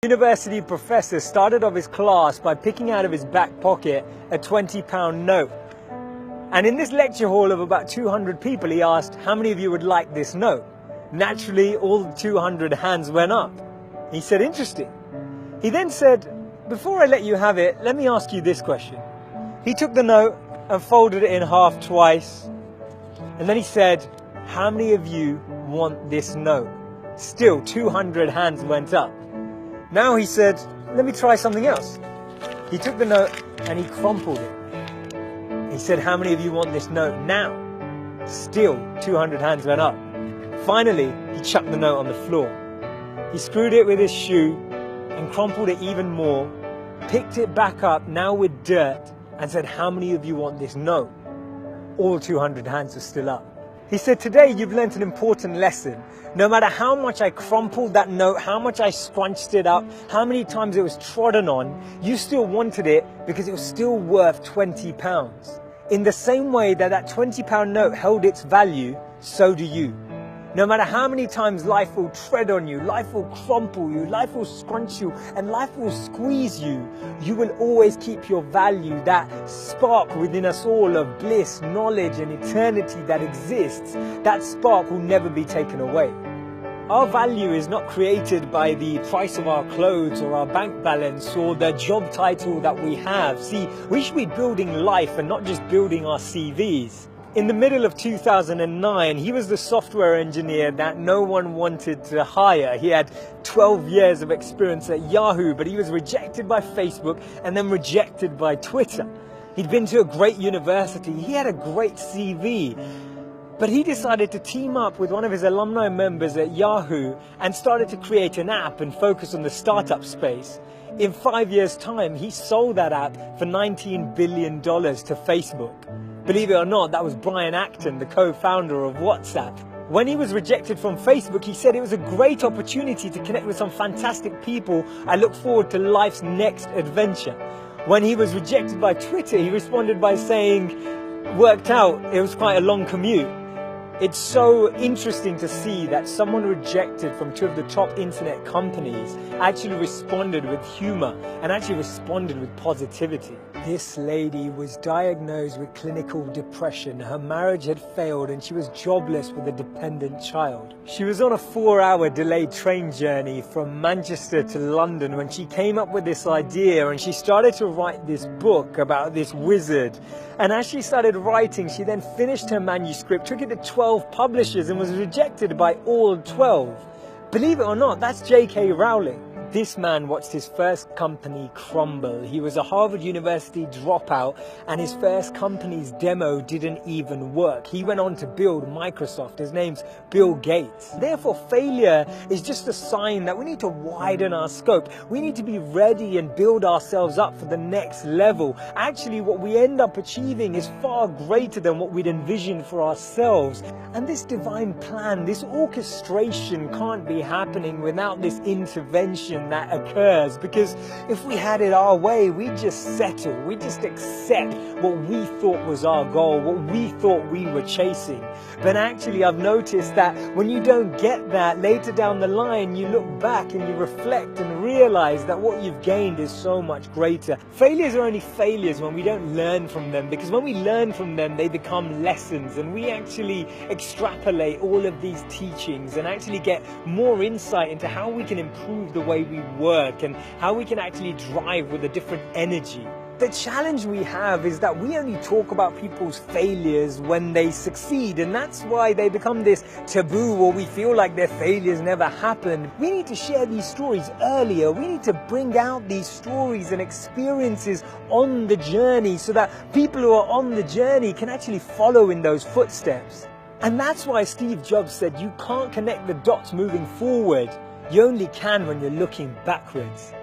University professor started off his class by picking out of his back pocket a £20 note. And in this lecture hall of about 200 people, he asked, how many of you would like this note? Naturally, all 200 hands went up. He said, interesting. He then said, before I let you have it, let me ask you this question. He took the note and folded it in half twice. And then he said, how many of you want this note? Still, 200 hands went up. Now he said, let me try something else. He took the note and he crumpled it. He said, how many of you want this note now? Still, 200 hands went up. Finally, he chucked the note on the floor. He screwed it with his shoe and crumpled it even more, picked it back up, now with dirt, and said, how many of you want this note? All 200 hands were still up. He said, today you've learnt an important lesson. No matter how much I crumpled that note, how much I scrunched it up, how many times it was trodden on, you still wanted it because it was still worth £20. In the same way that that £20 note held its value, so do you. No matter how many times life will tread on you, life will crumple you, life will scrunch you, and life will squeeze you, you will always keep your value, that spark within us all of bliss, knowledge, and eternity that exists. That spark will never be taken away. Our value is not created by the price of our clothes or our bank balance or the job title that we have. See, we should be building life and not just building our CVs. In the middle of 2009, he was the software engineer that no one wanted to hire. He had 12 years of experience at Yahoo, but he was rejected by Facebook and then rejected by Twitter. He'd been to a great university. He had a great CV. But he decided to team up with one of his alumni members at Yahoo and started to create an app and focus on the startup space. In 5 years' time, he sold that app for $19 billion to Facebook. Believe it or not, that was Brian Acton, the co-founder of WhatsApp. When he was rejected from Facebook, he said it was a great opportunity to connect with some fantastic people. I look forward to life's next adventure. When he was rejected by Twitter, he responded by saying, worked out, it was quite a long commute. It's so interesting to see that someone rejected from two of the top internet companies actually responded with humor and actually responded with positivity. This lady was diagnosed with clinical depression. Her marriage had failed and she was jobless with a dependent child. She was on a 4-hour delayed train journey from Manchester to London when she came up with this idea, and she started to write this book about this wizard. And as she started writing, she then finished her manuscript, took it to 12 publishers and was rejected by all 12. Believe it or not, that's J.K. Rowling. This man watched his first company crumble. He was a Harvard University dropout and his first company's demo didn't even work. He went on to build Microsoft. His name's Bill Gates. Therefore, failure is just a sign that we need to widen our scope. We need to be ready and build ourselves up for the next level. Actually, what we end up achieving is far greater than what we'd envisioned for ourselves. And this divine plan, this orchestration can't be happening without this intervention that occurs, because if we had it our way, we'd just settle, we'd just accept what we thought was our goal, what we thought we were chasing. But actually, I've noticed that when you don't get that, later down the line, you look back and you reflect and realize that what you've gained is so much greater. Failures are only failures when we don't learn from them, because when we learn from them, they become lessons, and we actually extrapolate all of these teachings and actually get more insight into how we can improve the way we work and how we can actually drive with a different energy. The challenge we have is that we only talk about people's failures when they succeed, and that's why they become this taboo, or we feel like their failures never happened. We need to share these stories earlier. We need to bring out these stories and experiences on the journey so that people who are on the journey can actually follow in those footsteps. And that's why Steve Jobs said you can't connect the dots moving forward. You only can when you're looking backwards.